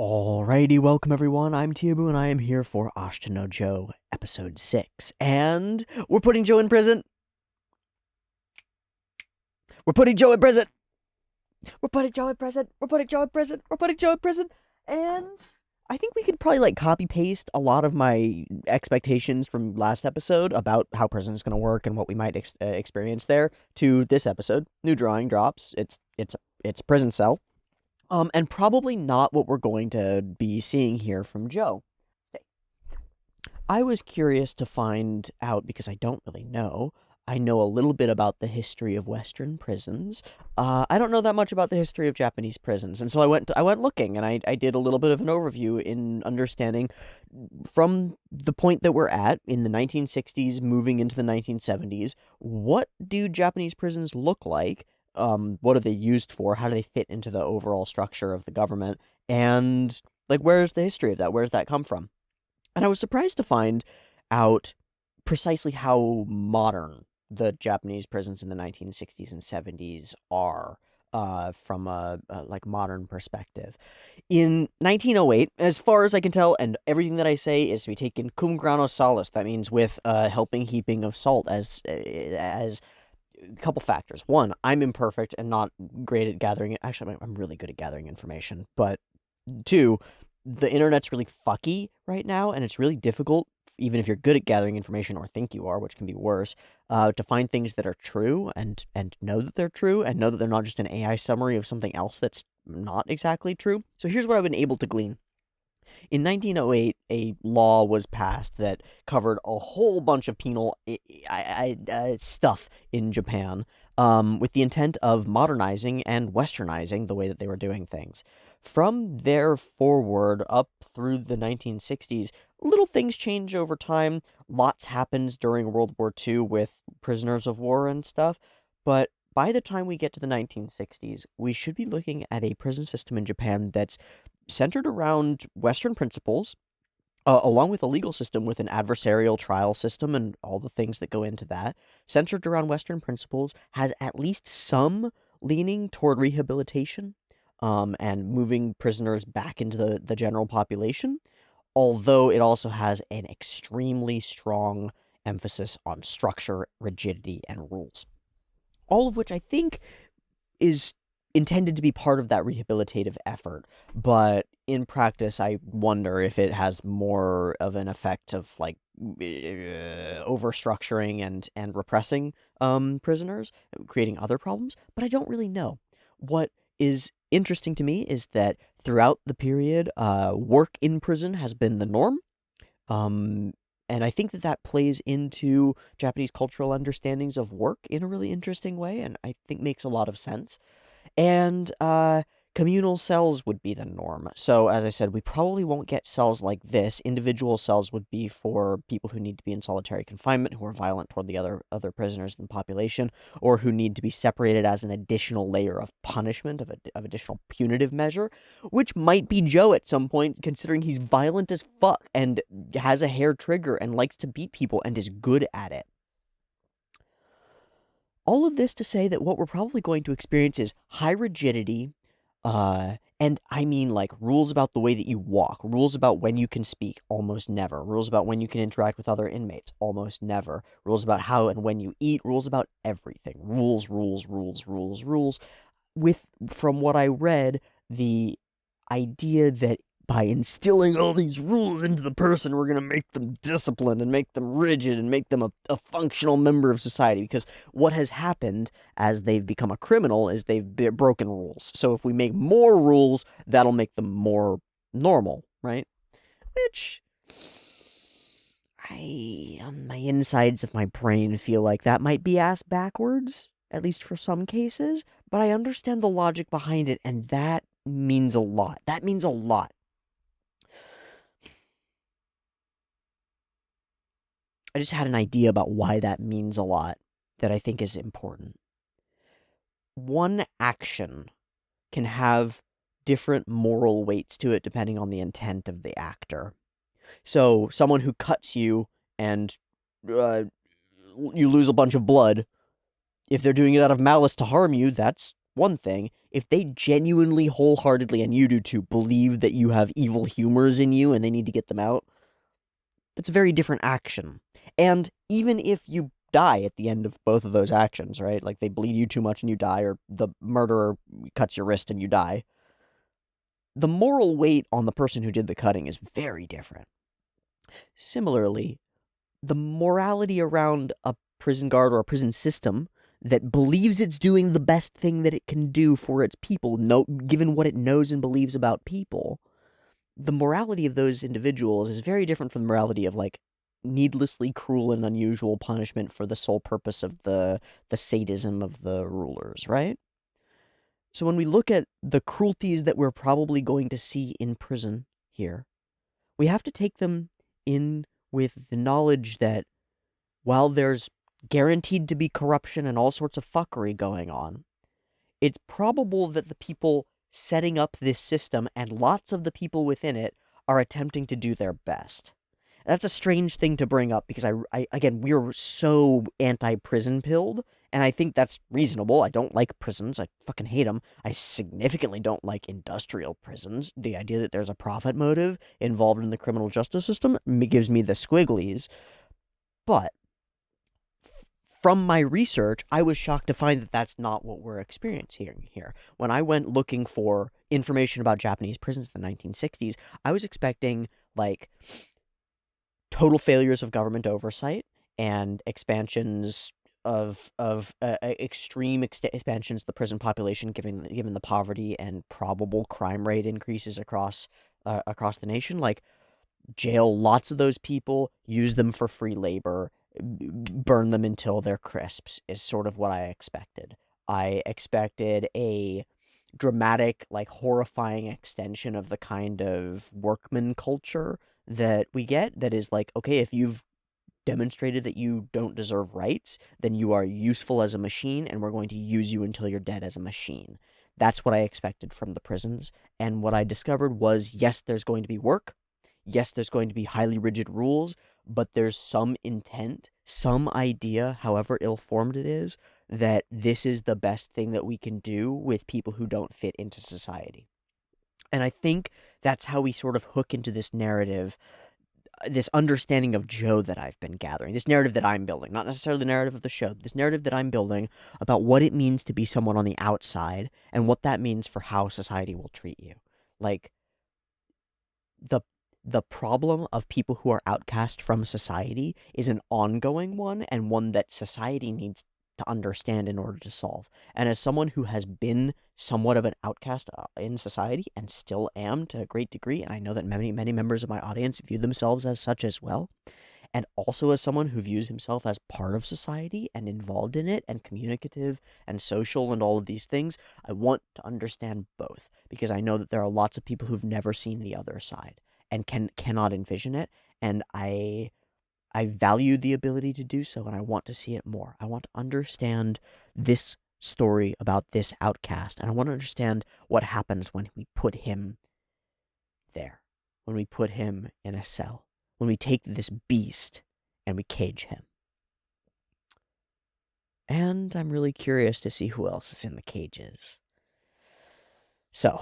Alrighty, welcome everyone. I'm Teeaboo and I am here for Ashita no Joe, episode 6. And we're putting Joe in prison. We're putting Joe in prison. We're putting Joe in prison. We're putting Joe in prison. We're putting Joe in prison. And I think we could probably copy paste a lot of my expectations from last episode about how prison is going to work and what we might experience there to this episode. New drawing drops. It's a prison cell. And probably not what we're going to be seeing here from Joe. I was curious to find out, because I don't really know. I know a little bit about the history of Western prisons. I don't know that much about the history of Japanese prisons, and so I went looking, and I did a little bit of an overview in understanding from the point that we're at in the 1960s, moving into the 1970s. What do Japanese prisons look like? What are they used for? How do they fit into the overall structure of the government? And where's the history of that? Where's that come from? And I was surprised to find out precisely how modern the Japanese prisons in the 1960s and 70s are, from a modern perspective. In 1908, as far as I can tell, and everything that I say is to be taken cum grano salis. That means with a helping heaping of salt, as a couple factors. One, I'm imperfect and not great at gathering it. Actually, I'm really good at gathering information. But two, the internet's really fucky right now, and it's really difficult, even if you're good at gathering information or think you are, which can be worse, to find things that are true and know that they're true and know that they're not just an AI summary of something else that's not exactly true. So here's what I've been able to glean. In 1908, a law was passed that covered a whole bunch of penal stuff in Japan, with the intent of modernizing and westernizing the way that they were doing things. From there forward, up through the 1960s, little things change over time. Lots happens during World War II with prisoners of war and stuff, but by the time we get to the 1960s, we should be looking at a prison system in Japan that's centered around Western principles, along with a legal system with an adversarial trial system and all the things that go into that, centered around Western principles, has at least some leaning toward rehabilitation, and moving prisoners back into the general population, although it also has an extremely strong emphasis on structure, rigidity, and rules. All of which I think is intended to be part of that rehabilitative effort, but in practice, I wonder if it has more of an effect of overstructuring and repressing prisoners, creating other problems. But I don't really know. What is interesting to me is that throughout the period, work in prison has been the norm. And I think that plays into Japanese cultural understandings of work in a really interesting way, and I think makes a lot of sense. And communal cells would be the norm. So, as I said, we probably won't get cells like this. Individual cells would be for people who need to be in solitary confinement, who are violent toward the other prisoners in the population, or who need to be separated as an additional layer of punishment, of additional punitive measure, which might be Joe at some point, considering he's violent as fuck and has a hair trigger and likes to beat people and is good at it. All of this to say that what we're probably going to experience is high rigidity, and I mean rules about the way that you walk, rules about when you can speak, almost never, rules about when you can interact with other inmates, almost never, rules about how and when you eat, rules about everything, rules, rules, rules, rules, rules, with, from what I read, the idea that by instilling all these rules into the person, we're going to make them disciplined and make them rigid and make them a functional member of society. Because what has happened as they've become a criminal is they've broken rules. So if we make more rules, that'll make them more normal, right? Which on my insides of my brain, feel like that might be ass backwards, at least for some cases. But I understand the logic behind it, and that means a lot. That means a lot. I just had an idea about why that means a lot that I think is important. One action can have different moral weights to it depending on the intent of the actor. So, someone who cuts you and you lose a bunch of blood, if they're doing it out of malice to harm you, that's one thing. If they genuinely, wholeheartedly, and you do too, believe that you have evil humors in you and they need to get them out, that's a very different action. And even if you die at the end of both of those actions, right? Like they bleed you too much and you die, or the murderer cuts your wrist and you die, the moral weight on the person who did the cutting is very different. Similarly, the morality around a prison guard or a prison system that believes it's doing the best thing that it can do for its people, given what it knows and believes about people, the morality of those individuals is very different from the morality of like needlessly cruel and unusual punishment for the sole purpose of the sadism of the rulers, right? So when we look at the cruelties that we're probably going to see in prison here, we have to take them in with the knowledge that while there's guaranteed to be corruption and all sorts of fuckery going on, it's probable that the people setting up this system and lots of the people within it are attempting to do their best. That's a strange thing to bring up because again, we're so anti-prison pilled, and I think that's reasonable. I don't like prisons. I fucking hate them. I significantly don't like industrial prisons. The idea that there's a profit motive involved in the criminal justice system gives me the squigglies. But from my research, I was shocked to find that that's not what we're experiencing here. When I went looking for information about Japanese prisons in the 1960s, I was expecting, like, total failures of government oversight and expansions of extreme expansions of the prison population, given the poverty and probable crime rate increases across the nation. Like, jail lots of those people, use them for free labor, burn them until they're crisps, is sort of what I expected. I expected a dramatic, like horrifying extension of the kind of workman culture that we get, that is like, okay, if you've demonstrated that you don't deserve rights, then you are useful as a machine and we're going to use you until you're dead as a machine. That's what I expected from the prisons. And what I discovered was, yes, there's going to be work. Yes, there's going to be highly rigid rules, but there's some intent, some idea, however ill-formed it is, that this is the best thing that we can do with people who don't fit into society. And I think that's how we sort of hook into this narrative, this understanding of Joe that I've been gathering, this narrative that I'm building, not necessarily the narrative of the show, this narrative that I'm building about what it means to be someone on the outside and what that means for how society will treat you. Like, the the problem of people who are outcast from society is an ongoing one, and one that society needs to understand in order to solve. And as someone who has been somewhat of an outcast in society, and still am to a great degree, and I know that many members of my audience view themselves as such as well, and also as someone who views himself as part of society and involved in it and communicative and social and all of these things, I want to understand both, because I know that there are lots of people who've never seen the other side and cannot envision it, and I value the ability to do so, and I want to see it more. I want to understand this story about this outcast, and I want to understand what happens when we put him there, when we put him in a cell, when we take this beast and we cage him. And I'm really curious to see who else is in the cages. So,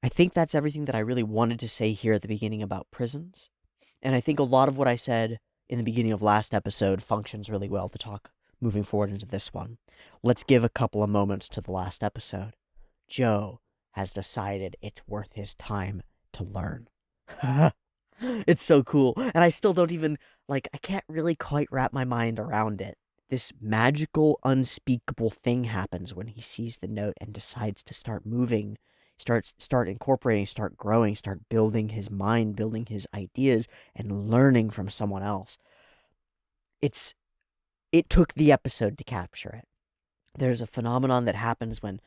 I think that's everything that I really wanted to say here at the beginning about prisons. And I think a lot of what I said in the beginning of last episode functions really well to talk moving forward into this one. Let's give a couple of moments to the last episode. Joe has decided it's worth his time to learn. It's so cool. And I still don't even, I can't really quite wrap my mind around it. This magical, unspeakable thing happens when he sees the note and decides to start moving, start incorporating, start growing, start building his mind, building his ideas, and learning from someone else. It took the episode to capture it. There's a phenomenon that happens when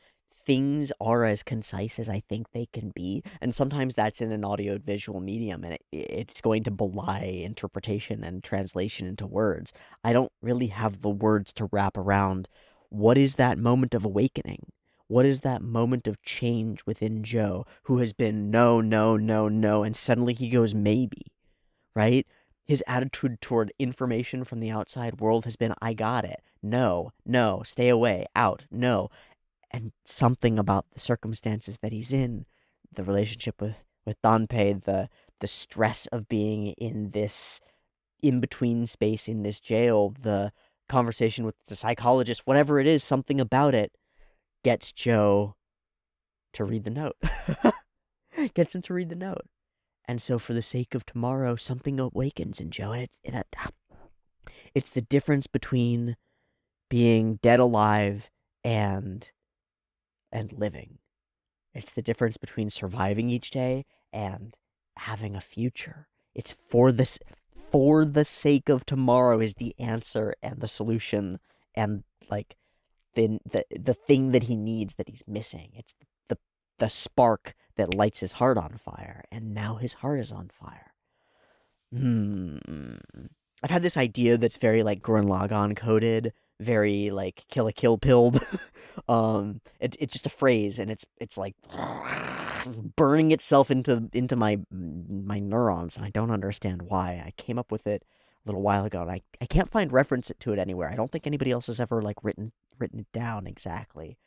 things are as concise as I think they can be, and sometimes that's in an audio-visual medium, and it's going to belie interpretation and translation into words. I don't really have the words to wrap around what is that moment of awakening. What is that moment of change within Joe, who has been no, no, no, no, and suddenly he goes maybe, right? His attitude toward information from the outside world has been, I got it. No, no, stay away, out, no. And something about the circumstances that he's in, the relationship with Dante, the stress of being in this in-between space in this jail, the conversation with the psychologist, whatever it is, something about it gets Joe to read the note. Gets him to read the note. And so for the sake of tomorrow, something awakens in Joe. And it's the difference between being dead alive and living. It's the difference between surviving each day and having a future. It's for the sake of tomorrow is the answer and the solution and like the thing that he needs that he's missing. It's the spark that lights his heart on fire, and now his heart is on fire. I've had this idea that's very like Gurren Lagann coded, very like Kill pilled. It's just a phrase, and it's like burning itself into my neurons, and I don't understand why. I came up with it a little while ago, and I can't find reference to it anywhere. I don't think anybody else has ever like written it down exactly.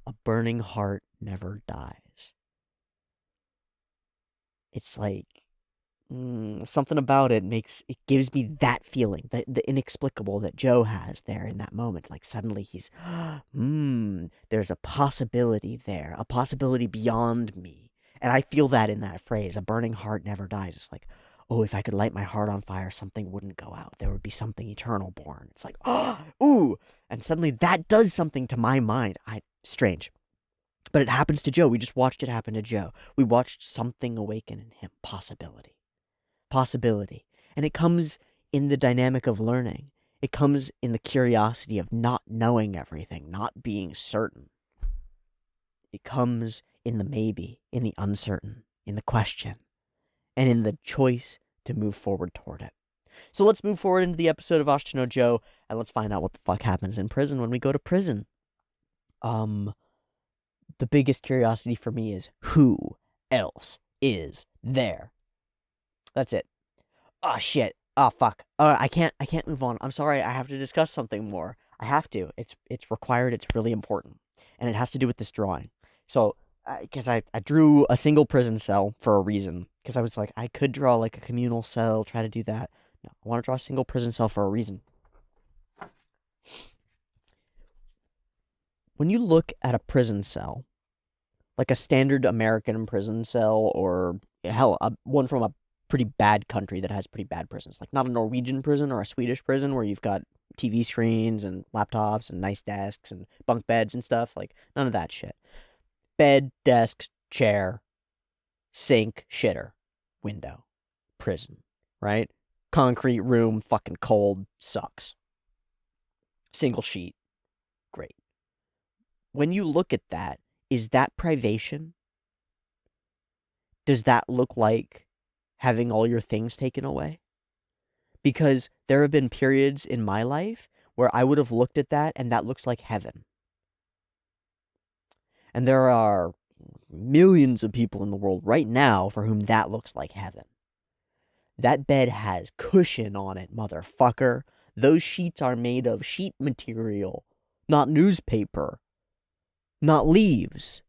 A burning heart never dies. It's like something about it gives me that feeling, the inexplicable that Joe has there in that moment. Like suddenly he's, there's a possibility there, a possibility beyond me. And I feel that in that phrase, a burning heart never dies. It's like, oh, if I could light my heart on fire, something wouldn't go out. There would be something eternal born. It's like, ooh. And suddenly that does something to my mind. Strange. But it happens to Joe. We just watched it happen to Joe. We watched something awaken in him. Possibility. And it comes in the dynamic of learning. It comes in the curiosity of not knowing everything, not being certain. It comes in the maybe, in the uncertain, in the question, and in the choice to move forward toward it. So let's move forward into the episode of Ashita no Joe, and let's find out what the fuck happens in prison when we go to prison. The biggest curiosity for me is who else is there? That's it. Oh shit. Oh fuck. I can't move on. I'm sorry. I have to discuss something more. I have to. It's required. It's really important. And it has to do with this drawing. So, because I drew a single prison cell for a reason. Because I was like, I could draw like a communal cell, try to do that. No, I want to draw a single prison cell for a reason. When you look at a prison cell, like a standard American prison cell, or hell, one from a pretty bad country that has pretty bad prisons, like not a Norwegian prison or a Swedish prison where you've got TV screens and laptops and nice desks and bunk beds and stuff, like none of that shit. Bed, desk, chair, sink, shitter, window, prison, right? Concrete room, fucking cold, sucks. Single sheet, great. When you look at that, is that privation? Does that look like having all your things taken away? Because there have been periods in my life where I would have looked at that and that looks like heaven. And there are millions of people in the world right now for whom that looks like heaven. That bed has cushion on it, motherfucker. Those sheets are made of sheet material, not newspaper, not leaves.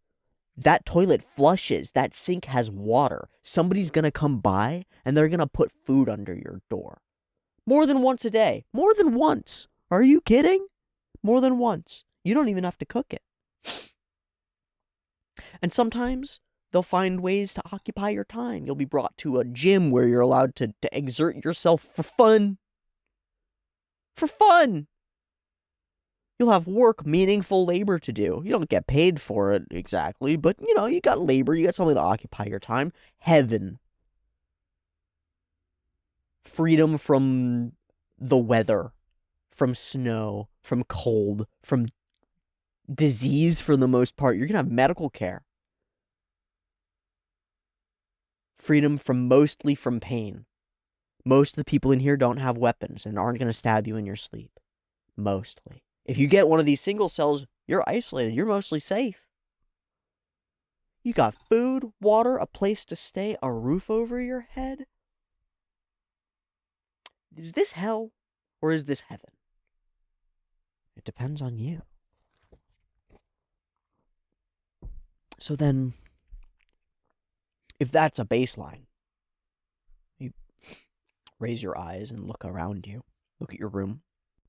That toilet flushes. That sink has water. Somebody's gonna come by and they're gonna put food under your door. More than once a day. More than once. Are you kidding? More than once. You don't even have to cook it. And sometimes they'll find ways to occupy your time. You'll be brought to a gym where you're allowed to exert yourself for fun. For fun! You'll have work, meaningful labor to do. You don't get paid for it exactly, but you got labor, you got something to occupy your time. Heaven. Freedom from the weather, from snow, from cold, from disease for the most part. You're going to have medical care. Freedom mostly from pain. Most of the people in here don't have weapons and aren't going to stab you in your sleep. Mostly. If you get one of these single cells, you're isolated. You're mostly safe. You got food, water, a place to stay, a roof over your head. Is this hell or is this heaven? It depends on you. So then, if that's a baseline, you raise your eyes and look around you. Look at your room.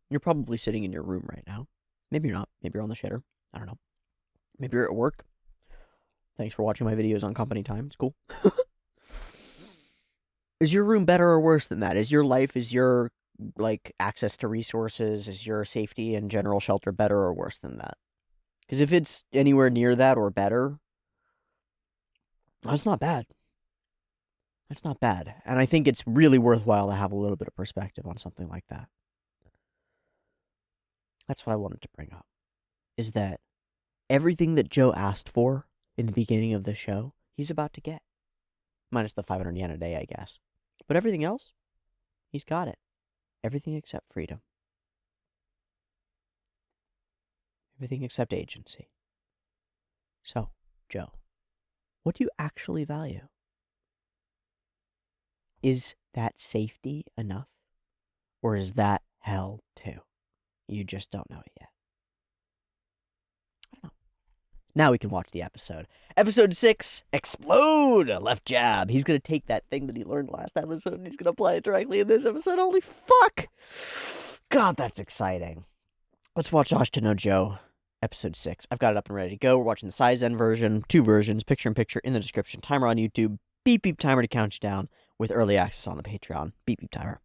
You're probably sitting in your room right now. Maybe you're not. Maybe you're on the shitter. I don't know. Maybe you're at work. Thanks for watching my videos on company time. It's cool. Is your room better or worse than that? Is your life, is your, like, access to resources, is your safety and general shelter better or worse than that? Because if it's anywhere near that or better, that's not bad. That's not bad. And I think it's really worthwhile to have a little bit of perspective on something like that. That's what I wanted to bring up. Is that everything that Joe asked for in the beginning of the show, he's about to get. Minus the 500 yen a day, I guess. But everything else, he's got it. Everything except freedom. Everything except agency. So, Joe, what do you actually value? Is that safety enough? Or is that hell too? You just don't know it yet. I don't know. Now we can watch the episode. Episode 6, Explode! Left jab. He's going to take that thing that he learned last episode and he's going to apply it directly in this episode. Holy fuck! God, that's exciting. Let's watch Ashita no Joe, episode 6. I've got it up and ready to go. We're watching the Saizen version, 2 versions, picture-in-picture in the description. Timer on YouTube. Beep beep timer to count you down with early access on the Patreon. Beep beep timer.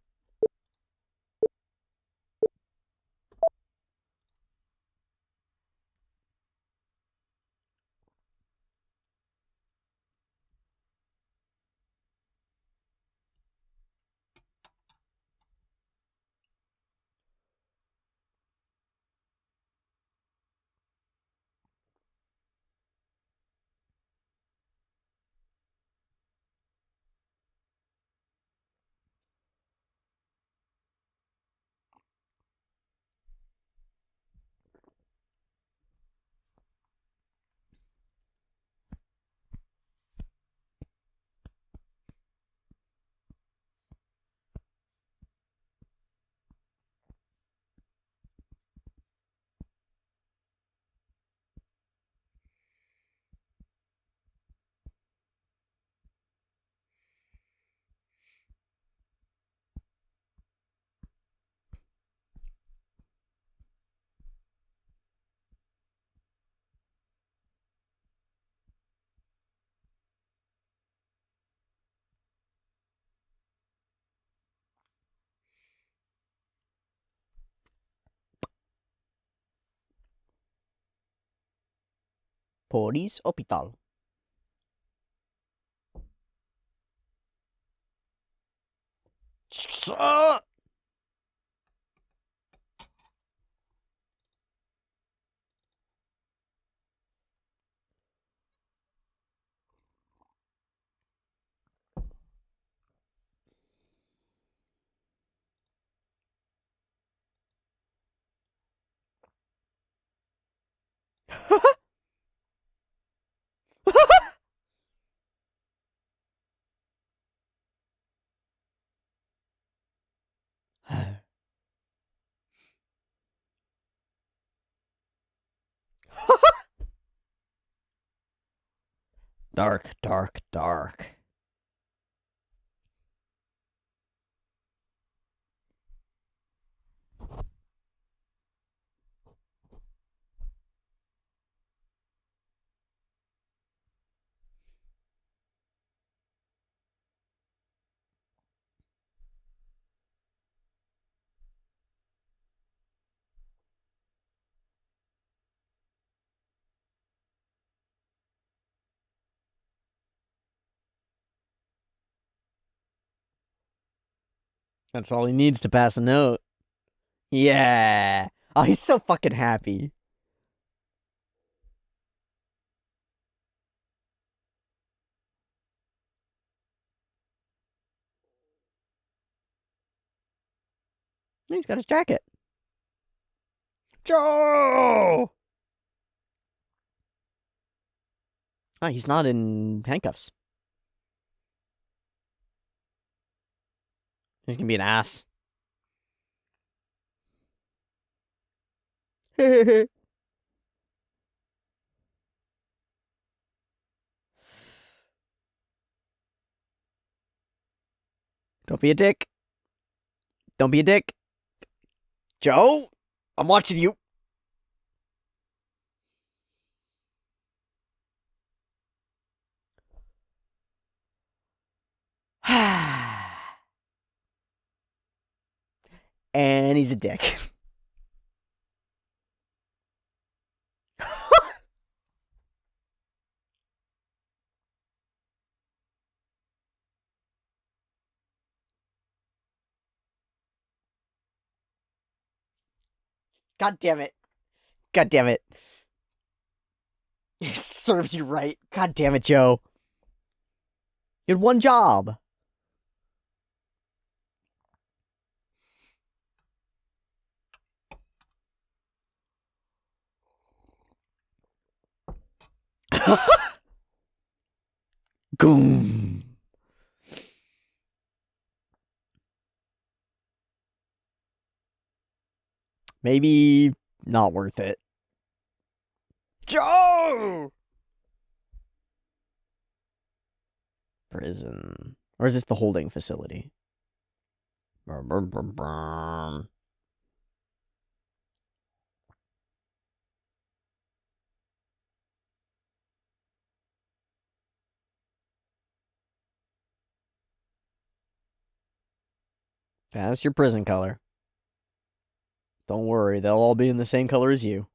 Police Hospital. Dark, dark, dark. That's all he needs to pass a note. Yeah. Oh, he's so fucking happy. He's got his jacket. Joe! Oh, he's not in handcuffs. He's gonna be an ass. Don't be a dick. Don't be a dick. Joe, I'm watching you. And he's a dick. God damn it. God damn it. Serves you right. God damn it, Joe. You had one job. Goom. Maybe not worth it. Joe! Prison. Or is this the holding facility? That's your prison color. Don't worry, they'll all be in the same color as you.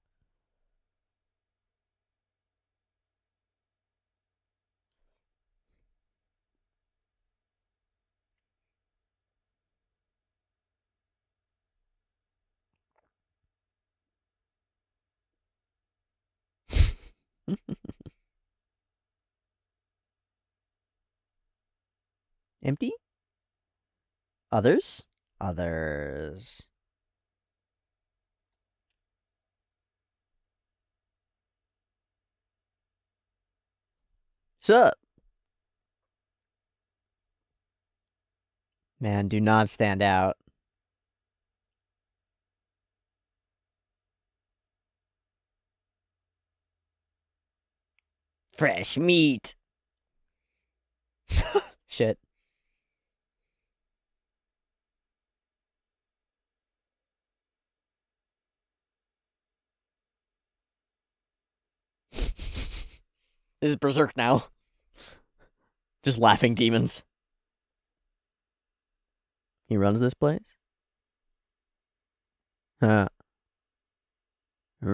Empty? Others? Others. Sup? Man, do not stand out. Fresh meat. Shit. This is Berserk now. Just laughing demons. He runs this place? Huh. He's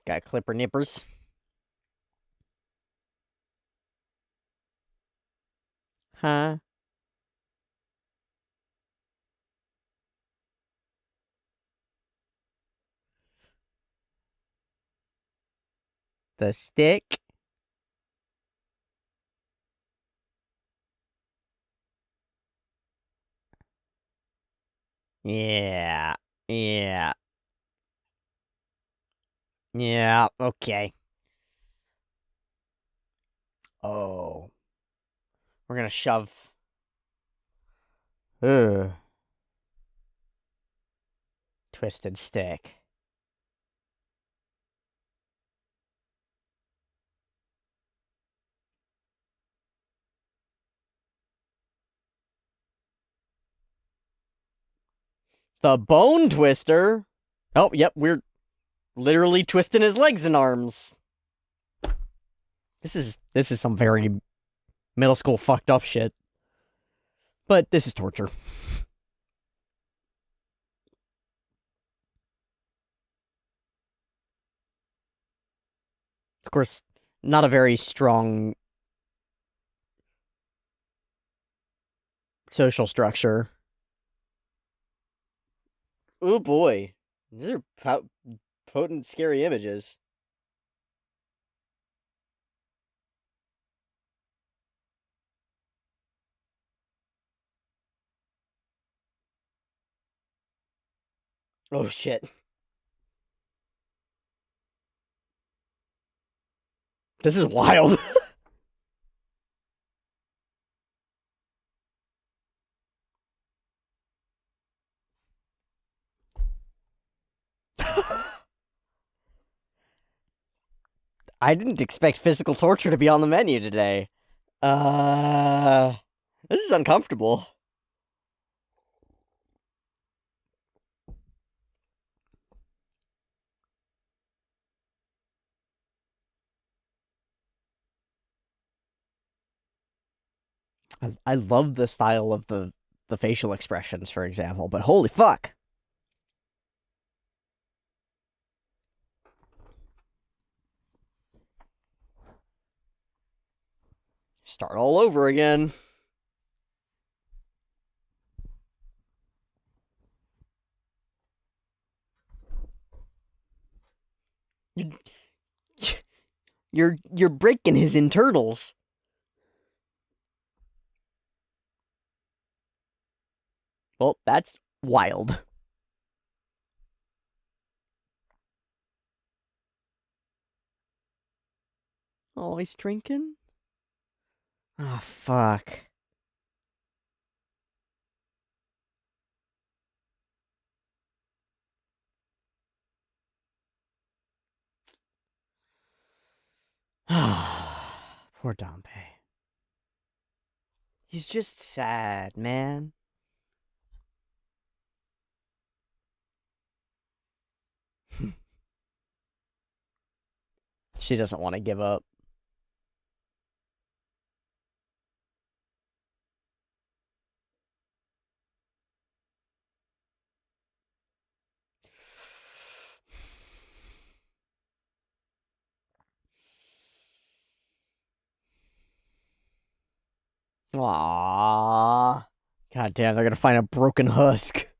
got clipper nippers. Huh? The stick? Yeah. Yeah. Yeah, okay. Oh. We're gonna shove. Ugh. Twisted stick. The bone twister? Oh, yep, we're literally twisting his legs and arms. This is some very middle school fucked up shit. But this is torture. Of course, not a very strong social structure. Oh boy. These are potent, scary images. Oh shit. This is wild. I didn't expect physical torture to be on the menu today. This is uncomfortable. I love the style of the facial expressions, for example, but holy fuck. Start all over again. You, you're breaking his internals. Well, that's wild. Oh, he's drinking? Oh, fuck. Poor Dompe. He's just sad, man. She doesn't want to give up. Aww. God damn, they're gonna find a broken husk.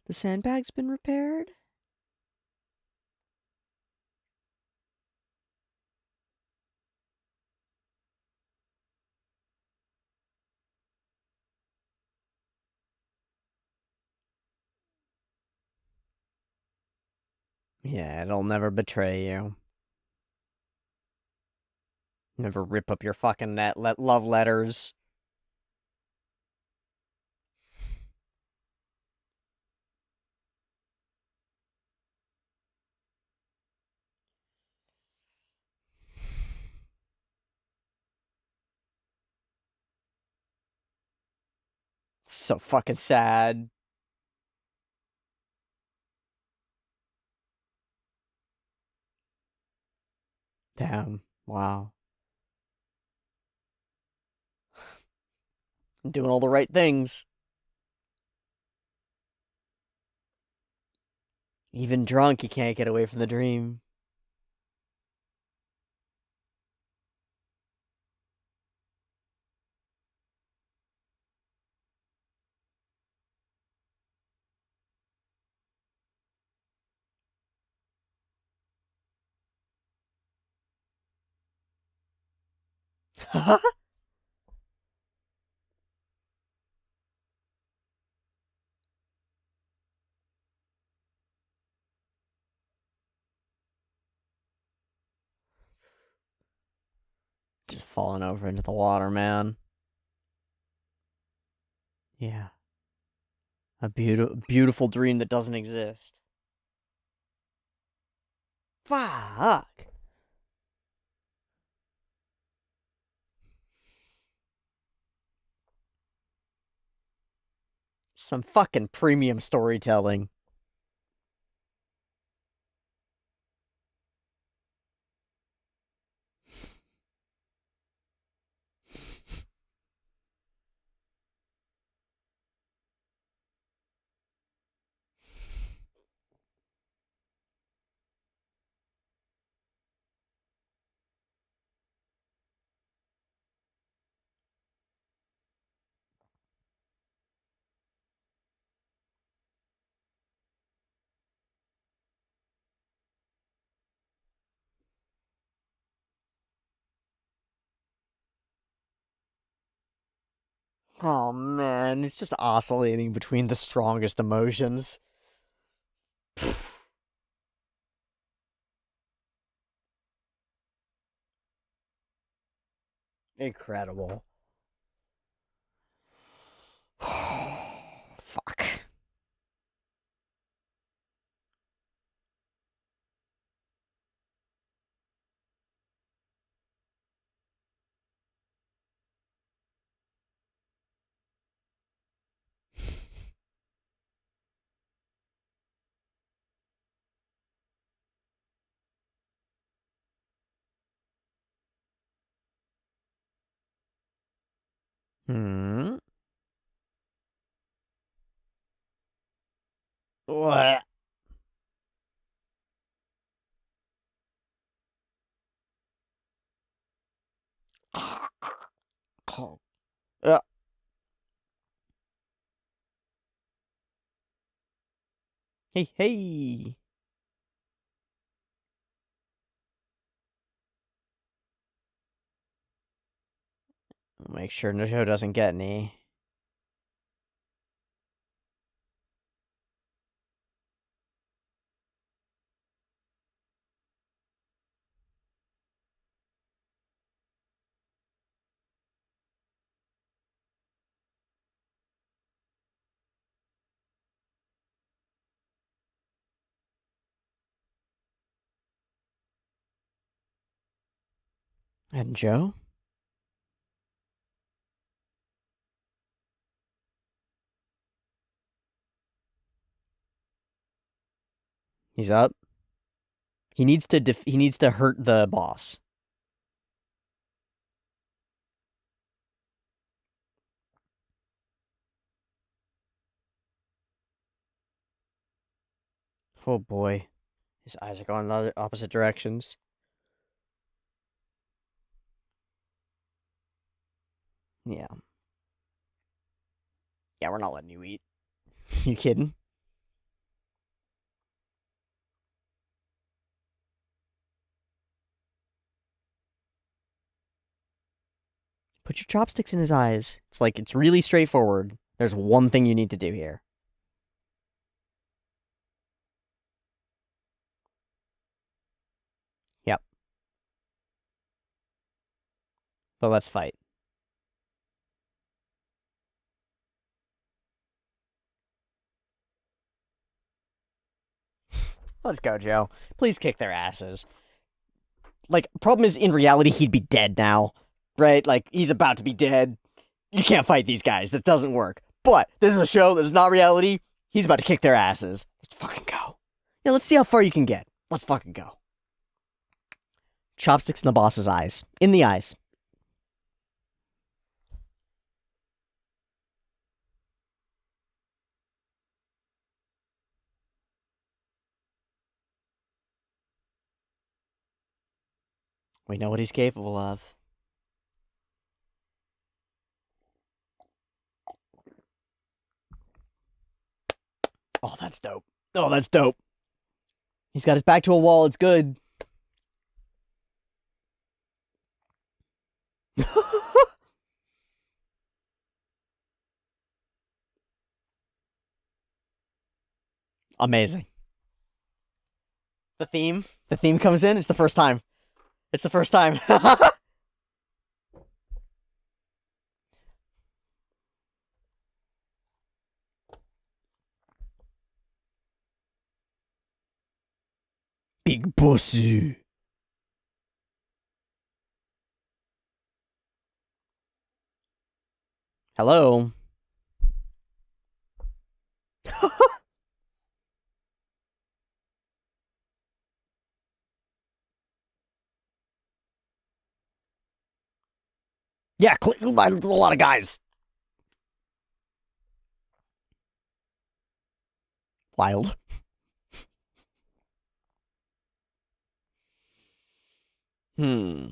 The sandbag's been repaired? Yeah, it'll never betray you. Never rip up your fucking love letters. So fucking sad. Damn. Wow. Doing all the right things. Even drunk, you can't get away from the dream. Just falling over into the water, man. Yeah. A beautiful dream that doesn't exist. Fuck. Some fucking premium storytelling. Oh man, it's just oscillating between the strongest emotions. Incredible. Fuck. Hmm. What? Yeah. Hey, hey. Make sure Joe doesn't get any. And Joe? He's up. He needs to hurt the boss. Oh boy. His eyes are going in the opposite directions. Yeah. Yeah, we're not letting you eat. You kidding? Put your chopsticks in his eyes. It's really straightforward. There's one thing you need to do here. Yep. But let's fight. Let's go, Joe. Please kick their asses. Problem is, in reality, he'd be dead now. Right? He's about to be dead. You can't fight these guys. That doesn't work. But this is a show. This is not reality. He's about to kick their asses. Let's fucking go. Yeah, let's see how far you can get. Let's fucking go. Chopsticks in the boss's eyes. In the eyes. We know what he's capable of. Oh, that's dope. Oh, that's dope. He's got his back to a wall. It's good. Amazing. The theme. The theme comes in. It's the first time. It's the first time. Big pussy. Hello. Yeah, a lot of guys. Wild. Hmm.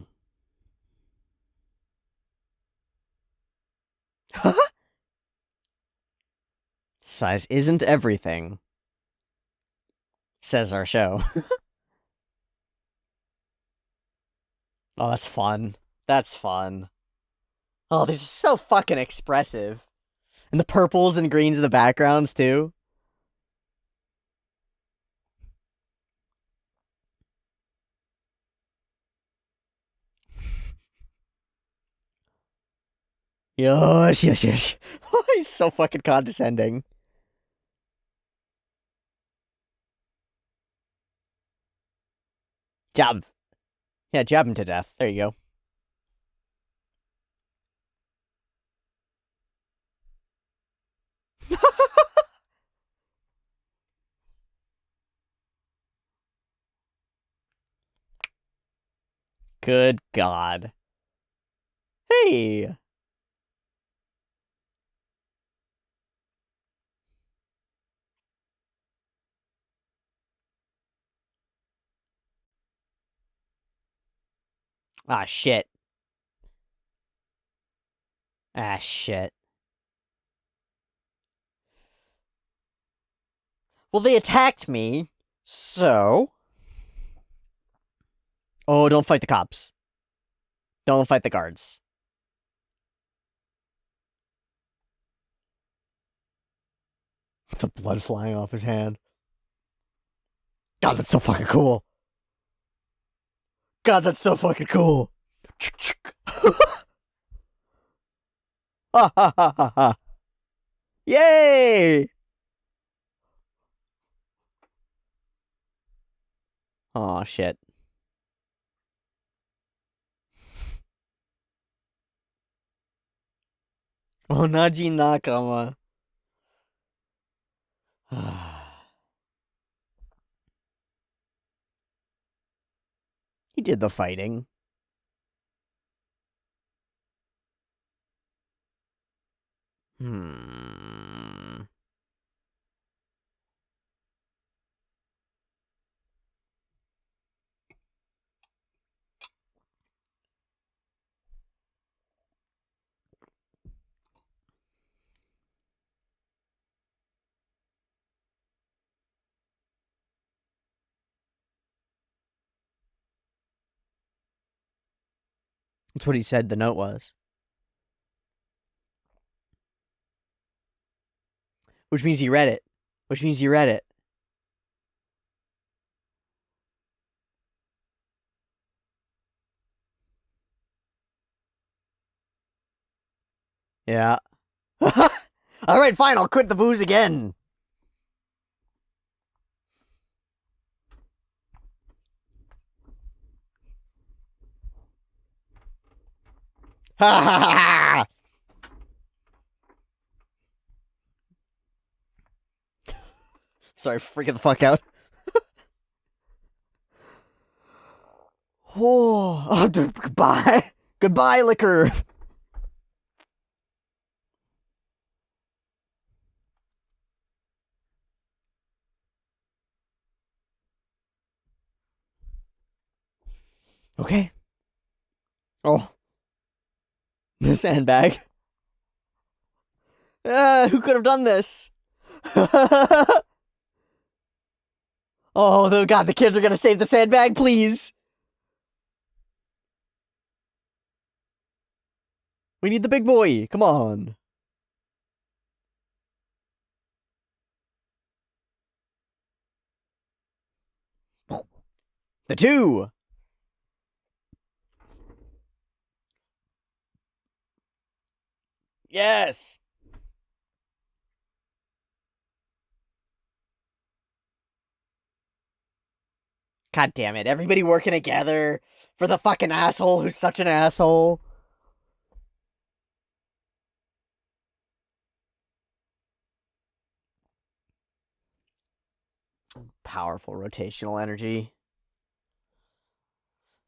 Size isn't everything, says our show. Oh, that's fun. That's fun. Oh, this is so fucking expressive. And the purples and greens in the backgrounds, too. Yes, yes, yes. He's so fucking condescending. Jab. Yeah, jab him to death. There you go. Good God. Hey. Ah, shit. Ah, shit. Well, they attacked me, so... Oh, don't fight the cops. Don't fight the guards. The blood flying off his hand. God, that's so fucking cool. God, that's so fucking cool. Ha ha ha ha ha. Yay! Oh shit. Onaji nakama. He did the fighting. Hmm. That's what he said the note was. Which means he read it. Which means he read it. Yeah. Alright, fine, I'll quit the booze again. Ha ha ha ha! Sorry, freaking the fuck out. Oh, goodbye. Goodbye, liquor. Okay. Oh. The sandbag. Who could have done this? Oh, God, the kids are gonna save the sandbag, please. We need the big boy. Come on. The two. Yes. God damn it. Everybody working together for the fucking asshole who's such an asshole. Powerful rotational energy.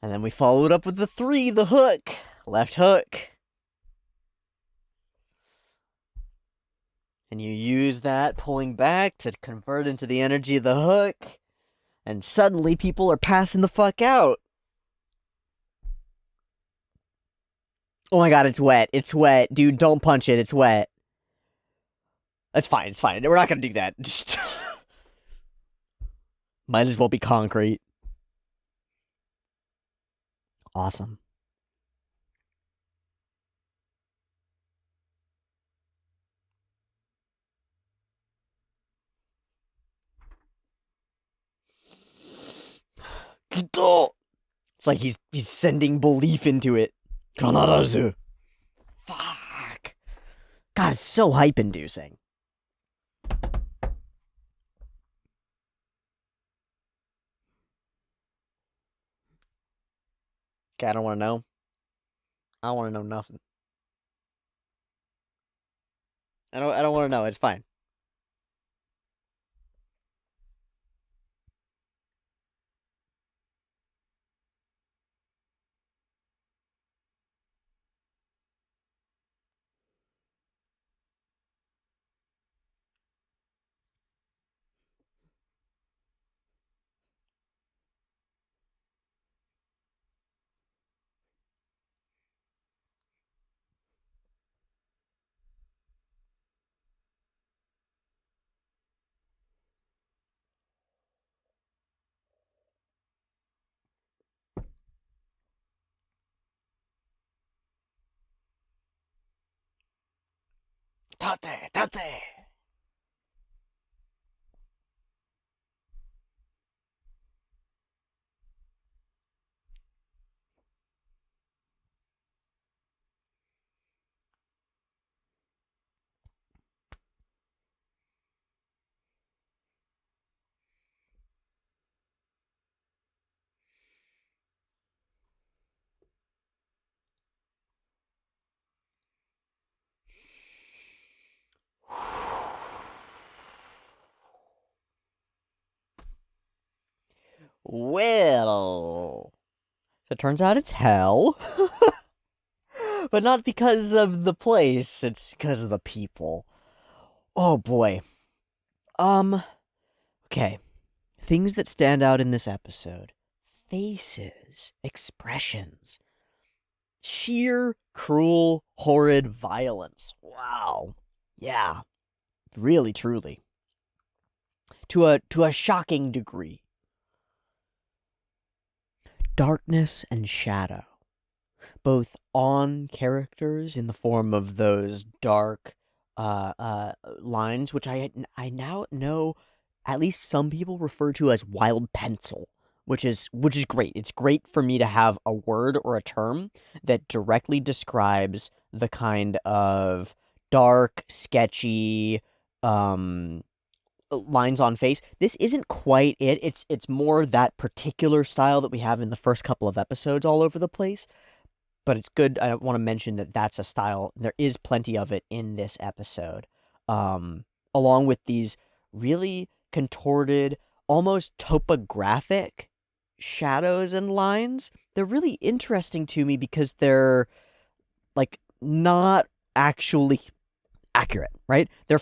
And then we followed up with the three, the hook. Left hook. And you use that pulling back to convert into the energy of the hook. And suddenly people are passing the fuck out. Oh my god, it's wet. It's wet. Dude, don't punch it. It's wet. That's fine. It's fine. We're not gonna do that. Might as well be concrete. Awesome. It's like he's sending belief into it. Kanarazu. Fuck. God, it's so hype-inducing. Okay, I don't want to know. I don't want to know nothing. I don't want to know. It's fine. Tate, tate. Well, it turns out it's hell. But not because of the place, it's because of the people. Oh boy. Um, okay. Things that stand out in this episode: faces, expressions, sheer, cruel, horrid violence. Wow. Yeah, really, truly. To a shocking degree. Darkness and shadow, both on characters in the form of those dark lines, which I now know at least some people refer to as wild pencil, which is great. It's great for me to have a word or a term that directly describes the kind of dark, sketchy, lines on face. This isn't quite it. It's more that particular style that we have in the first couple of episodes all over the place. But it's good. I want to mention that that's a style. There is plenty of it in this episode, along with these really contorted, almost topographic shadows and lines. They're really interesting to me because they're like not actually accurate, right? They're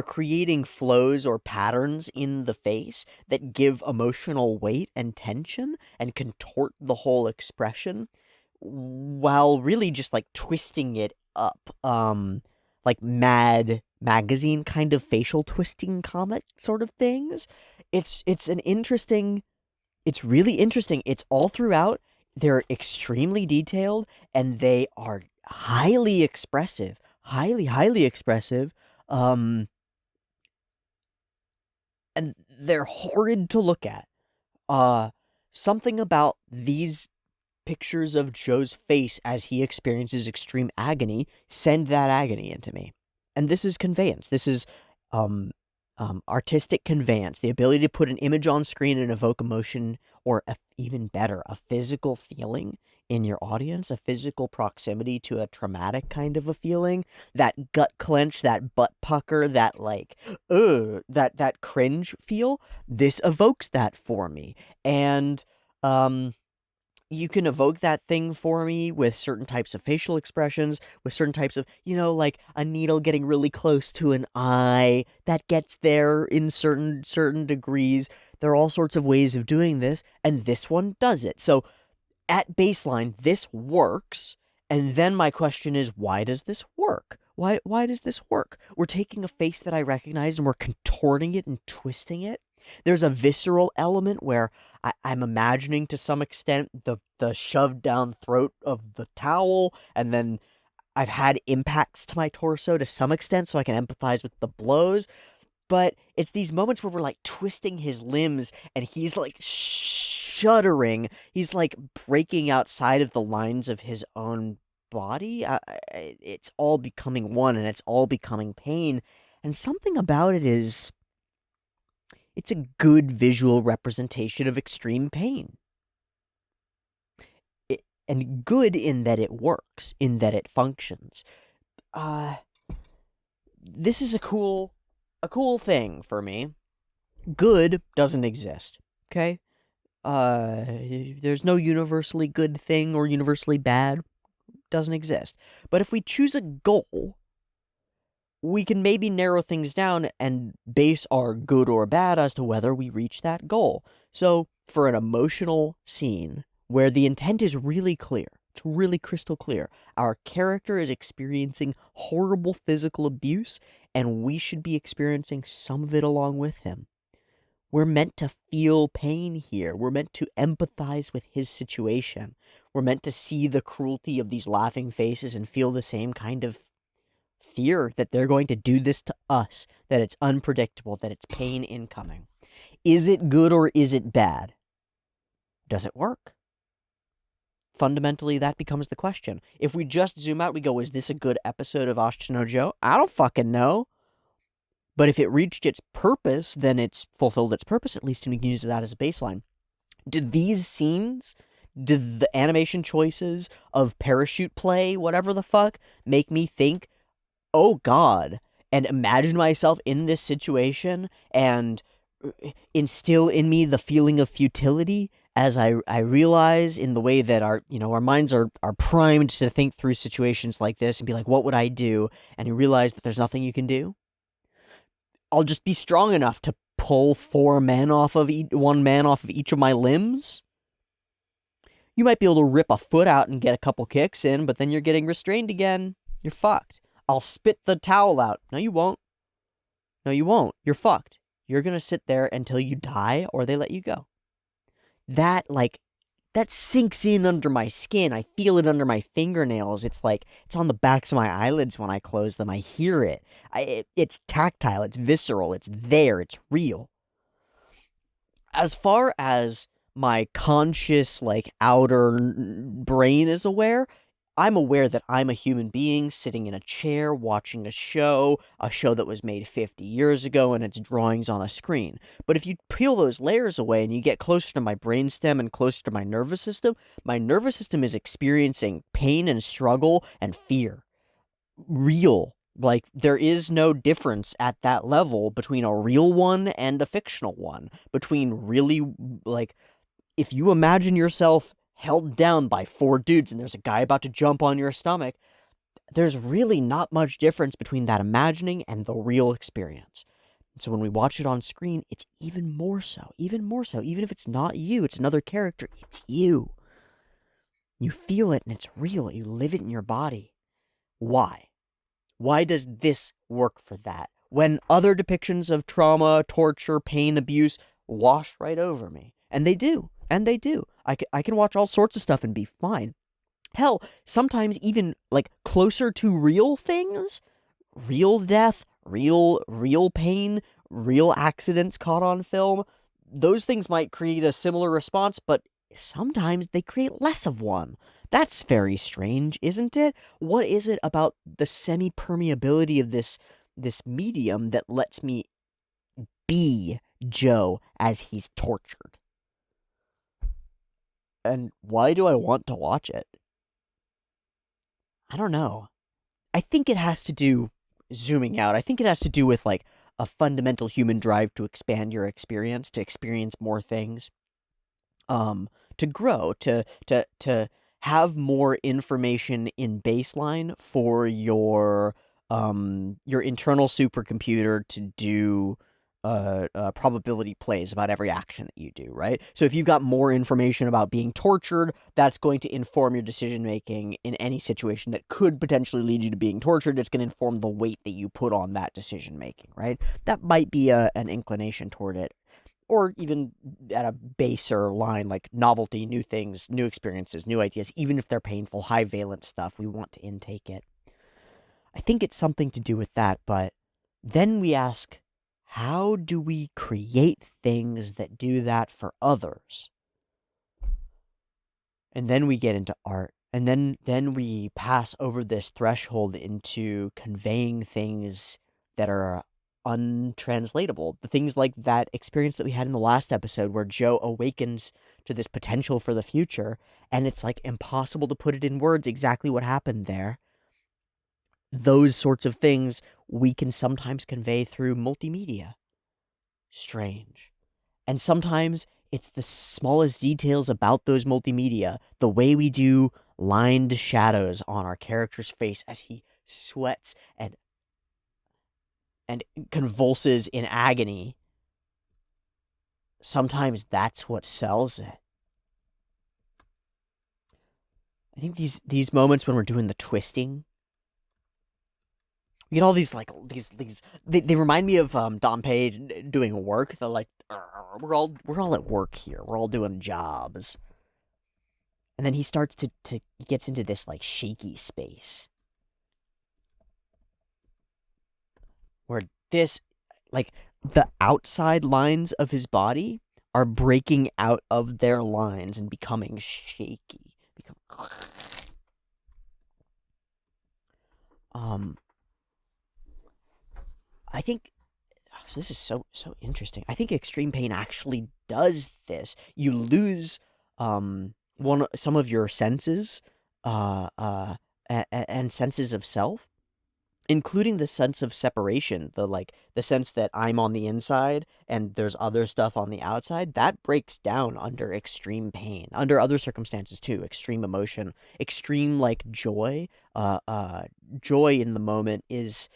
creating flows or patterns in the face that give emotional weight and tension and contort the whole expression while really just like twisting it up. Like Mad Magazine kind of facial twisting comic sort of things. It's really interesting. It's all throughout. They're extremely detailed and they are highly expressive. Highly expressive. Um and they're horrid to look at. Uh Something about these pictures of Joe's face as he experiences extreme agony send that agony into me. And this is conveyance. This is um, artistic conveyance, the ability to put an image on screen and evoke emotion, or even better, a physical feeling in your audience, a physical proximity to a traumatic kind of a feeling, that gut clench, that butt pucker, that like, that cringe feel. This evokes that for me. And, you can evoke that thing for me with certain types of facial expressions, with certain types of, like a needle getting really close to an eye that gets there in certain degrees. There are all sorts of ways of doing this, and this one does it. So at baseline, this works. And then my question is, why does this work? Why does this work? We're taking a face that I recognize and we're contorting it and twisting it. There's a visceral element where I'm imagining to some extent the shoved down throat of the towel, and then I've had impacts to my torso to some extent so I can empathize with the blows. But it's these moments where we're like twisting his limbs and he's like shuddering. He's like breaking outside of the lines of his own body. It's all becoming one and it's all becoming pain. And something about it is, it's a good visual representation of extreme pain. And good in that it works, in that it functions. This is a cool thing for me. Good doesn't exist, okay? There's no universally good thing or universally bad. Doesn't exist. But if we choose a goal, we can maybe narrow things down and base our good or bad as to whether we reach that goal. So, for an emotional scene where the intent is really clear, it's really crystal clear, our character is experiencing horrible physical abuse, and we should be experiencing some of it along with him. We're meant to feel pain here. We're meant to empathize with his situation. We're meant to see the cruelty of these laughing faces and feel the same kind of Fear that they're going to do this to us, that it's unpredictable, that it's pain incoming. Is it good or is it bad? Does it work? Fundamentally, that becomes the question. If we just zoom out, we go, is this a good episode of Ashita no Joe? I don't fucking know. But if it reached its purpose, then it's fulfilled its purpose, at least, and we can use that as a baseline. Did these scenes, did the animation choices of parachute play, whatever the fuck, make me think, oh God, and imagine myself in this situation and instill in me the feeling of futility as I realize in the way that our minds are primed to think through situations like this and be like, what would I do? And you realize that there's nothing you can do. I'll just be strong enough to pull 4 men off of one man off of each of my limbs. You might be able to rip a foot out and get a couple kicks in, but then you're getting restrained again. You're fucked. I'll spit the towel out. No, you won't. No, you won't. You're fucked. You're gonna sit there until you die or they let you go. That sinks in under my skin. I feel it under my fingernails. It's like, it's on the backs of my eyelids when I close them. I hear it. It's tactile. It's visceral. It's there. It's real. As far as my conscious, outer brain is aware, I'm aware that I'm a human being sitting in a chair watching a show that was made 50 years ago, and it's drawings on a screen. But if you peel those layers away and you get closer to my brainstem and closer to my nervous system is experiencing pain and struggle and fear. Real. There is no difference at that level between a real one and a fictional one. Between really, if you imagine yourself held down by 4 dudes and there's a guy about to jump on your stomach, there's really not much difference between that imagining and the real experience. And so when we watch it on screen, it's even more so. Even if it's not you, it's another character, it's you. You feel it and it's real. You live it in your body. Why? Why does this work for that? When other depictions of trauma, torture, pain, abuse wash right over me. And they do. I can watch all sorts of stuff and be fine. Hell, sometimes even, closer to real things, real death, real pain, real accidents caught on film, those things might create a similar response, but sometimes they create less of one. That's very strange, isn't it? What is it about the semi-permeability of this medium that lets me be Joe as he's tortured? And why do I want to watch it? I don't know. I think it has to do, zooming out, I think it has to do with, a fundamental human drive to expand your experience, to experience more things, to grow, to have more information in baseline for your internal supercomputer to do probability plays about every action that you do, right? So if you've got more information about being tortured, that's going to inform your decision making in any situation that could potentially lead you to being tortured. It's going to inform the weight that you put on that decision making, right? That might be an inclination toward it. Or even at a baser line, like novelty, new things, new experiences, new ideas, even if they're painful, high valence stuff, we want to intake it. I think it's something to do with that, but then we ask, how do we create things that do that for others? And then we get into art. And then we pass over this threshold into conveying things that are untranslatable. The things like that experience that we had in the last episode where Joe awakens to this potential for the future, and it's impossible to put it in words exactly what happened there. Those sorts of things we can sometimes convey through multimedia. Strange. And sometimes it's the smallest details about those multimedia, the way we do lined shadows on our character's face as he sweats and convulses in agony. Sometimes that's what sells it. I think these moments when we're doing the twisting, we get all these they remind me of Dom Page doing work. They're like, we're all at work here. We're all doing jobs. And then he starts he gets into this shaky space. where this, like, the outside lines of his body are breaking out of their lines and becoming shaky. I think so. This is so interesting. I think extreme pain actually does this. You lose some of your senses, uh, uh, and senses of self, including the sense of separation, the sense that I'm on the inside and there's other stuff on the outside. That breaks down under extreme pain, under other circumstances too. Extreme emotion, extreme like joy. Joy in the moment is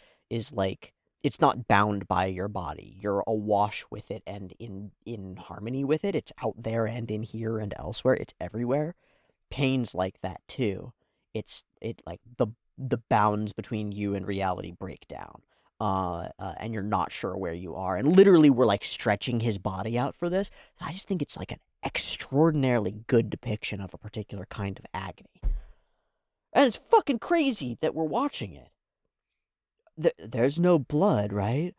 like, it's not bound by your body. You're awash with it and in harmony with it. It's out there and in here and elsewhere. It's everywhere. Pain's like that too. It like the bounds between you and reality break down. And you're not sure where you are. And literally, we're like stretching his body out for this. I just think it's like an extraordinarily good depiction of a particular kind of agony. And it's fucking crazy that we're watching it. There's no blood, right?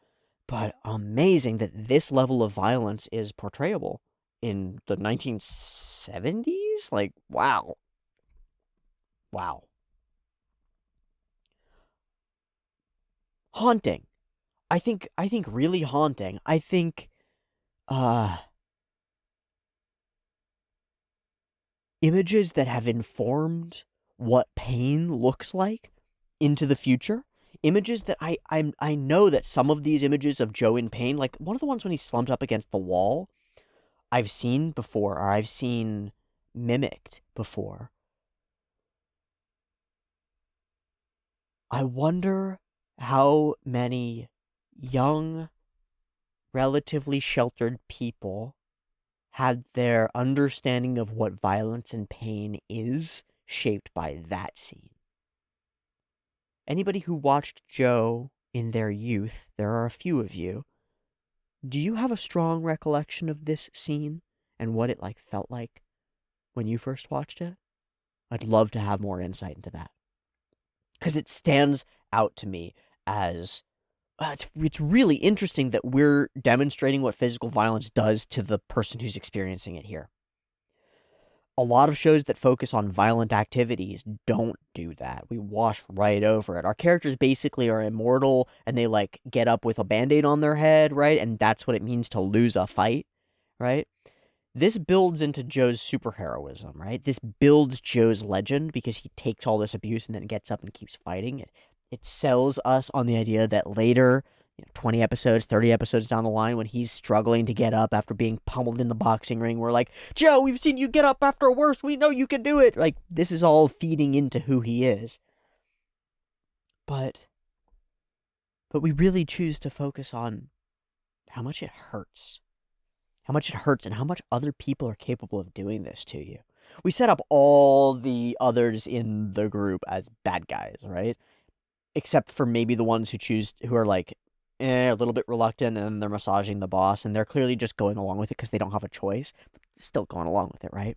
But amazing that this level of violence is portrayable in the 1970s. Like, wow. Wow. Haunting. I think really haunting. I think uh images that have informed what pain looks like into the future. Images that I know that some of these images of Joe in pain, like one of the ones when he's slumped up against the wall, I've seen before, or I've seen mimicked before. I wonder how many young, relatively sheltered people had their understanding of what violence and pain is shaped by that scene. Anybody who watched Joe in their youth, there are a few of you, do you have a strong recollection of this scene and what it like felt like when you first watched it? I'd love to have more insight into that, because it stands out to me as it's really interesting that we're demonstrating what physical violence does to the person who's experiencing it here. A lot of shows that focus on violent activities don't do that. We wash right over it. Our characters basically are immortal and they like get up with a band-aid on their head, right? And that's what it means to lose a fight, right? This builds into Joe's superheroism, right? This builds Joe's legend because he takes all this abuse and then gets up and keeps fighting. It sells us on the idea that later, 20 episodes, 30 episodes down the line, when he's struggling to get up after being pummeled in the boxing ring, we're like, Joe, we've seen you get up after worse. We know you can do it. Like, this is all feeding into who he is. But we really choose to focus on how much it hurts. How much it hurts and how much other people are capable of doing this to you. We set up all the others in the group as bad guys, right? Except for maybe the ones who are like, a little bit reluctant, and they're massaging the boss, and they're clearly just going along with it because they don't have a choice. But still going along with it, right?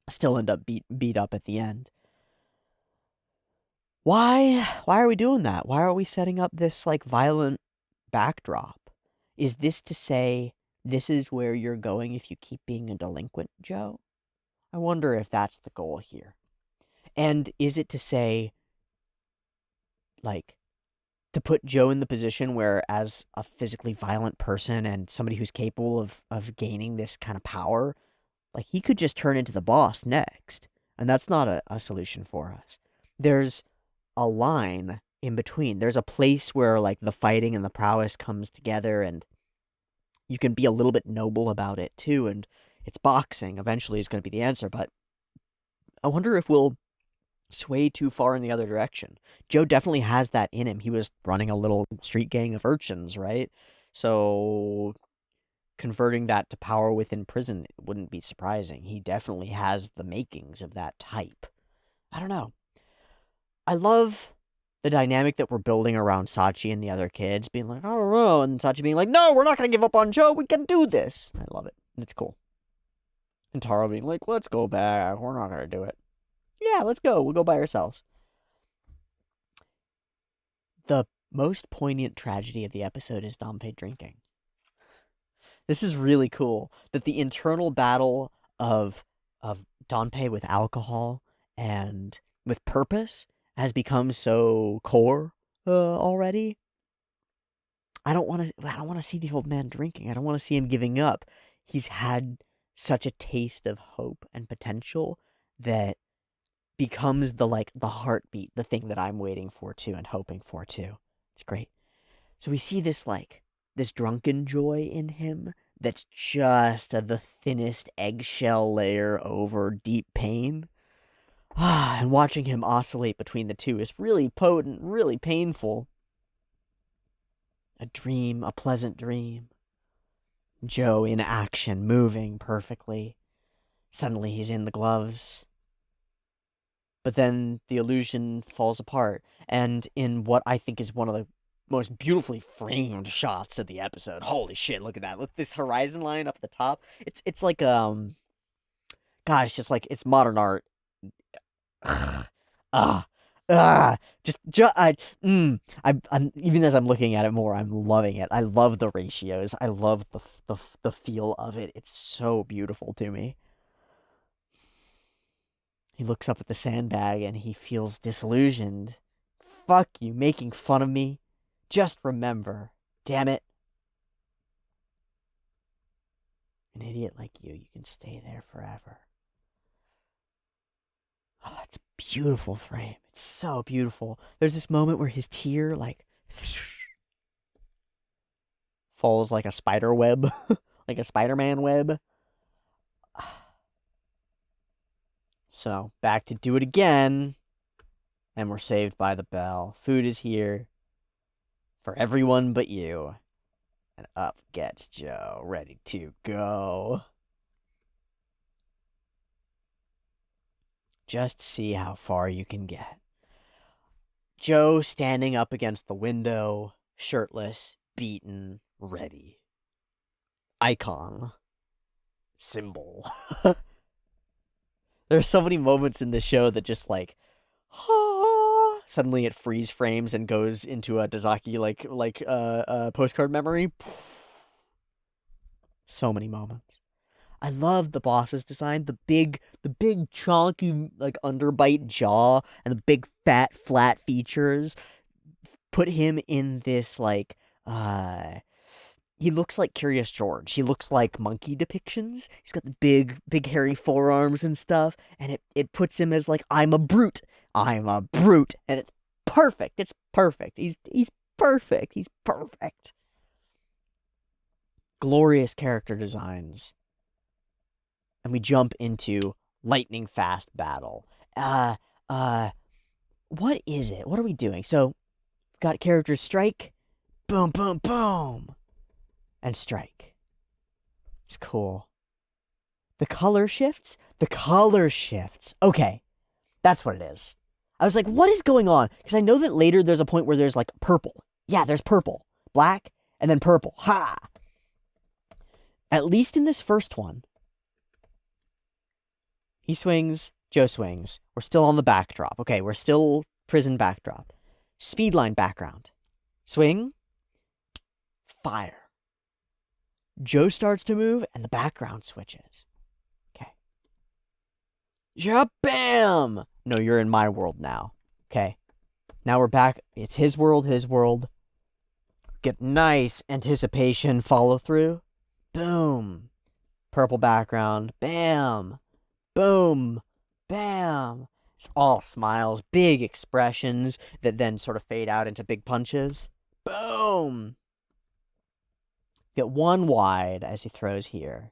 Still end up beat up at the end. Why are we doing that? Why are we setting up this like violent backdrop? Is this to say this is where you're going if you keep being a delinquent, Joe? I wonder if that's the goal here. And is it to say, like, to put Joe in the position where, as a physically violent person and somebody who's capable of gaining this kind of power, like, he could just turn into the boss next. And that's not a solution for us. There's a line in between. There's a place where, like, the fighting and the prowess comes together, and you can be a little bit noble about it, too, and it's boxing. Eventually is going to be the answer, but I wonder if we'll sway too far in the other direction. Joe definitely has that in him. He was running a little street gang of urchins, right? So converting that to power within prison wouldn't be surprising. He definitely has the makings of that type. I don't know. I love the dynamic that we're building around Sachi and the other kids being like, I don't know, and Sachi being like, no, we're not going to give up on Joe. We can do this. I love it. And it's cool. And Taro being like, let's go back. We're not going to do it. Yeah, let's go. We'll go by ourselves. The most poignant tragedy of the episode is Danpei drinking. This is really cool that the internal battle of Danpei with alcohol and with purpose has become so core already. I don't want to see the old man drinking. I don't want to see him giving up. He's had such a taste of hope and potential that becomes the heartbeat, the thing that I'm waiting for too and hoping for too. It's great. So we see this drunken joy in him that's just the thinnest eggshell layer over deep pain. And watching him oscillate between the two is really potent, really painful. A dream, a pleasant dream. Joe in action, moving perfectly. Suddenly he's in the gloves. But then the illusion falls apart, and in what I think is one of the most beautifully framed shots of the episode. Holy shit, look at that. Look, this horizon line up at the top. It's like God, it's just like it's modern art. Ah. I'm even as I'm looking at it more, I'm loving it. I love the ratios. I love the feel of it. It's so beautiful to me. He looks up at the sandbag and he feels disillusioned. Fuck you, making fun of me. Just remember, damn it. An idiot like you can stay there forever. Oh, it's a beautiful frame. It's so beautiful. There's this moment where his tear, falls like a spider web, like a Spider-Man web. So, back to do it again. And we're saved by the bell. Food is here. For everyone but you. And up gets Joe, ready to go. Just see how far you can get. Joe standing up against the window, shirtless, beaten, ready. Icon. Symbol. There's so many moments in this show that just suddenly it freeze frames and goes into a Dazaki postcard memory. So many moments. I love the boss's design. The big chunky underbite jaw and the big fat flat features put him in this he looks like Curious George. He looks like monkey depictions. He's got the big hairy forearms and stuff, and it puts him as I'm a brute. I'm a brute, and it's perfect. It's perfect. He's perfect. He's perfect. Glorious character designs. And we jump into lightning fast battle. What is it? What are we doing? So, got characters strike, boom, boom, boom, and strike. It's cool. The color shifts? The color shifts. Okay, that's what it is. I was like, what is going on? Because I know that later there's a point where there's purple. Yeah, there's purple. Black, and then purple. Ha! At least in this first one, he swings, Joe swings. We're still on the backdrop. Okay, we're still prison backdrop. Speedline background. Swing. Fire. Joe starts to move, and the background switches. Okay. Yeah, bam! No, you're in my world now. Okay. Now we're back. It's his world, his world. Get nice anticipation follow through. Boom. Purple background. Bam. Boom. Bam. It's all smiles, big expressions that then sort of fade out into big punches. Boom. Get one wide as he throws here.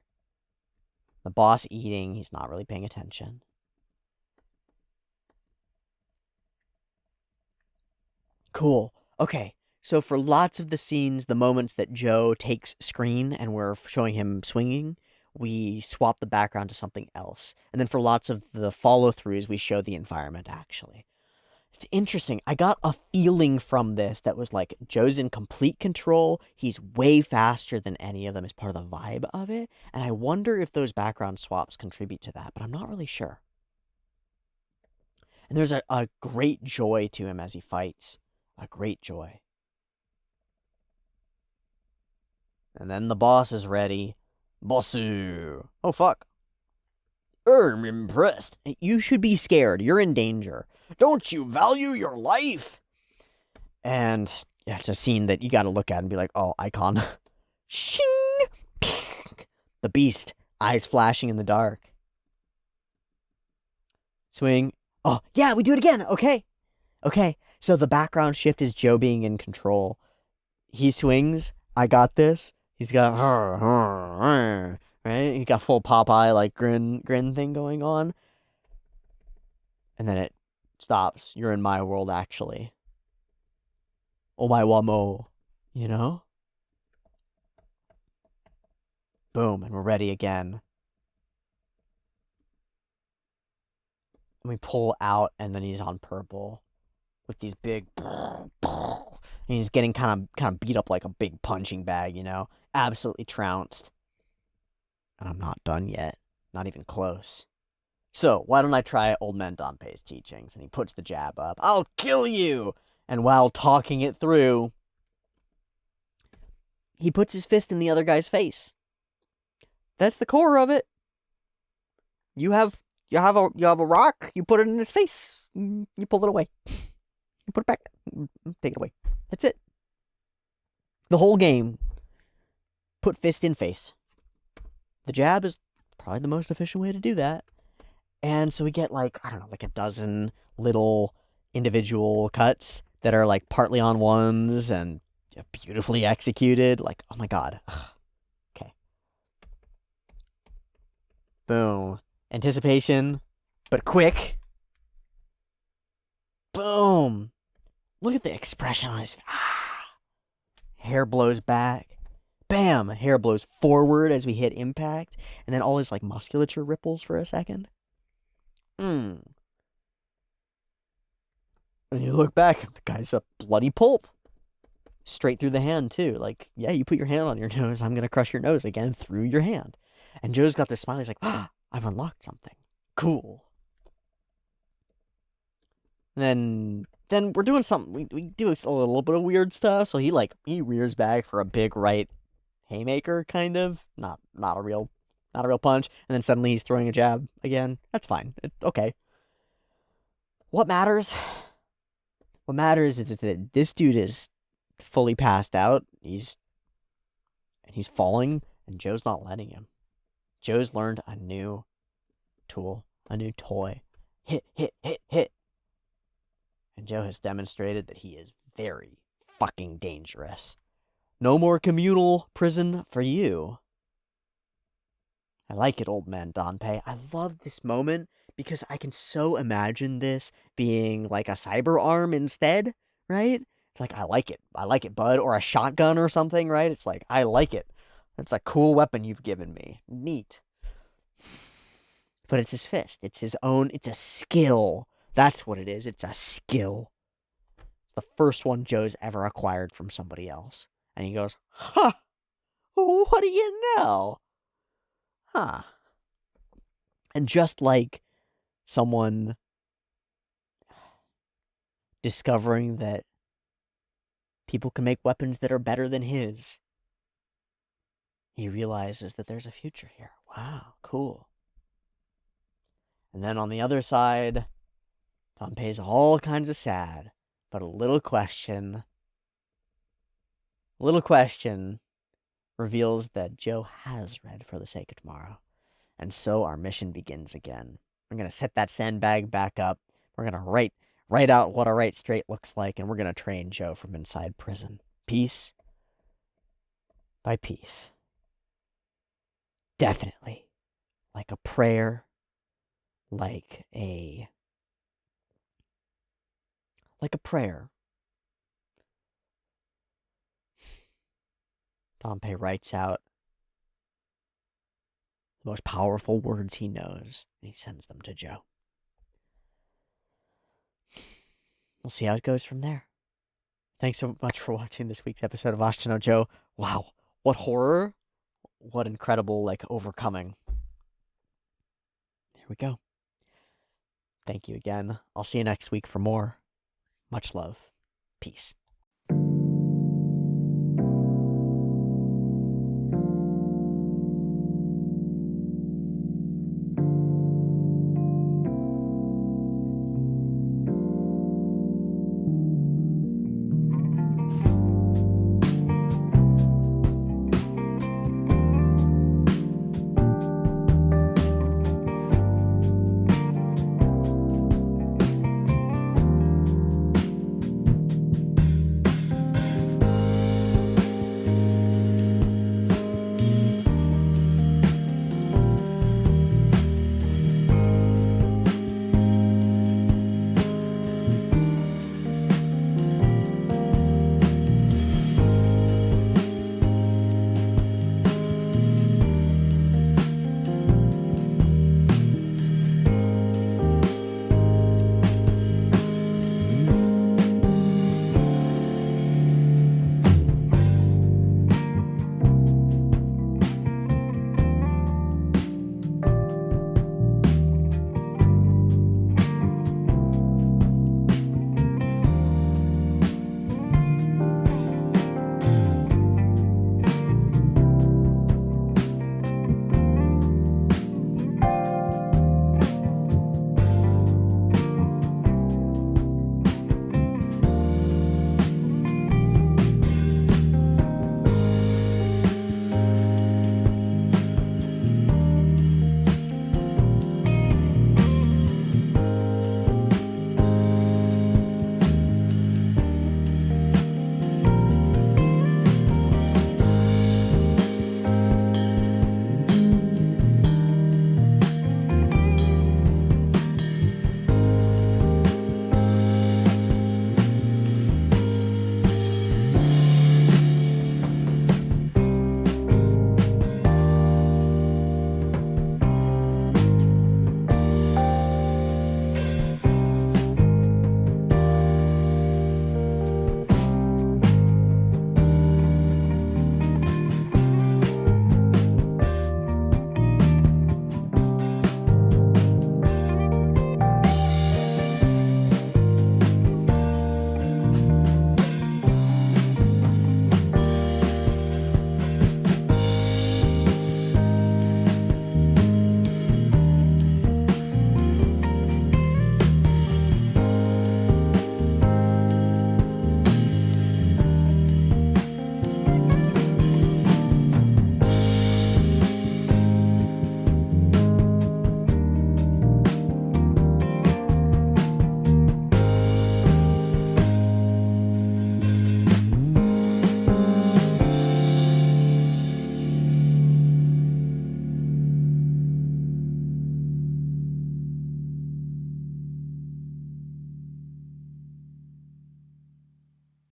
The boss eating, he's not really paying attention. Cool. Okay. So for lots of the scenes, the moments that Joe takes screen and we're showing him swinging, we swap the background to something else. And then for lots of the follow-throughs, we show the environment, actually. It's interesting. I got a feeling from this that was Joe's in complete control. He's way faster than any of them as part of the vibe of it. And I wonder if those background swaps contribute to that, but I'm not really sure. And there's a great joy to him as he fights. A great joy. And then the boss is ready. Bossu. Oh, fuck. I'm impressed. You should be scared. You're in danger. Don't you value your life? And yeah, it's a scene that you gotta look at and be like, oh, icon. Shing! The beast, eyes flashing in the dark. Swing. Oh, yeah, we do it again. Okay. Okay. So the background shift is Joe being in control. He swings. I got this. He's got right? He got full Popeye like grin thing going on. And then it stops. You're in my world actually. Oh my wamo. You know? Boom, and we're ready again. And we pull out and then he's on purple with these big and he's getting kind of beat up like a big punching bag, you know? Absolutely trounced. And I'm not done yet. Not even close. So, why don't I try Old Man Danpe's teachings? And he puts the jab up. I'll kill you! And while talking it through, he puts his fist in the other guy's face. That's the core of it. You have a rock, you put it in his face. You pull it away. You put it back. Take it away. That's it. The whole game. Put fist in face. The jab is probably the most efficient way to do that. And so we get like, I don't know, like a dozen little individual cuts that are like partly on ones and beautifully executed. Like, oh my god. Okay. Boom. Anticipation, but quick. Boom. Look at the expression on his face. Hair blows back. Bam! Hair blows forward as we hit impact. And then all his like musculature ripples for a second. And you look back, the guy's a bloody pulp. Straight through the hand, too. Like, yeah, you put your hand on your nose, I'm gonna crush your nose again through your hand. And Joe's got this smile, he's like, I've unlocked something. Cool. And then we're doing something, we do a little bit of weird stuff, so he rears back for a big right haymaker, kind of. Not a real punch. And then suddenly he's throwing a jab again. That's fine. Okay. What matters is that this dude is fully passed out. He's falling, and Joe's not letting him. Joe's learned a new tool, a new toy. Hit. And Joe has demonstrated that he is very fucking dangerous. No more communal prison for you. I like it, Old Man Danpe. I love this moment because I can so imagine this being like a cyber arm instead, right? It's like, I like it, bud. Or a shotgun or something, right? It's like, I like it. That's a cool weapon you've given me. Neat. But it's his fist. It's his own, it's a skill. That's what it is. It's a skill. It's the first one Joe's ever acquired from somebody else. And he goes, huh, what do you know? Huh. And just like someone discovering that people can make weapons that are better than his, he realizes that there's a future here. Wow, cool. And then on the other side, Danpe's all kinds of sad, but a little question reveals that Joe has read For the Sake of Tomorrow. And so our mission begins again. We're going to set that sandbag back up. We're going to write out what a right straight looks like, and we're going to train Joe from inside prison. Piece by piece. Definitely. Like a prayer. Like a prayer. Danpe writes out the most powerful words he knows, and he sends them to Joe. We'll see how it goes from there. Thanks so much for watching this week's episode of Ashita no Joe. Wow, what horror. What incredible, overcoming. There we go. Thank you again. I'll see you next week for more. Much love. Peace.